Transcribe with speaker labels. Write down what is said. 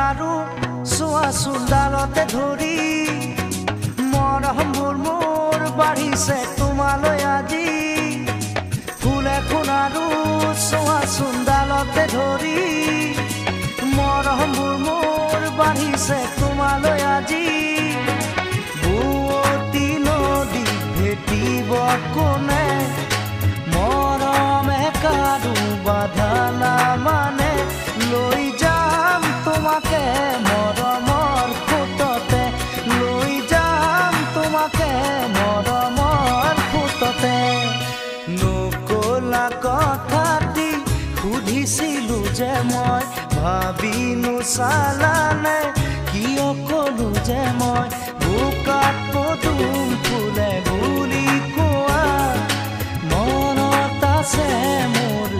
Speaker 1: আৰু চোৱাচোন ডালতে ধৰি মৰমবোৰ মোৰ বাঢ়িছে তোমালৈ আজি ফুল এখন আৰু চোৱাচোন ডালতে ধৰি মৰমবোৰ মোৰ বাঢ়িছে তোমালৈ আজি বুৱতী নদী ভেটিব কোনে মৰমে কাৰো বাধা নামানে লৈ যাম তোমাকে মৰমৰ খুঁটতে লৈ যাম তোমাকে মৰমৰ খুঁটতে নকলা কথাটি সুধিছিলো যে মই ভাবি নোচালানে কিয় কলো যে মই বোকাত পদুম ফুলে বুলি কোৱা মনত আছে মোৰ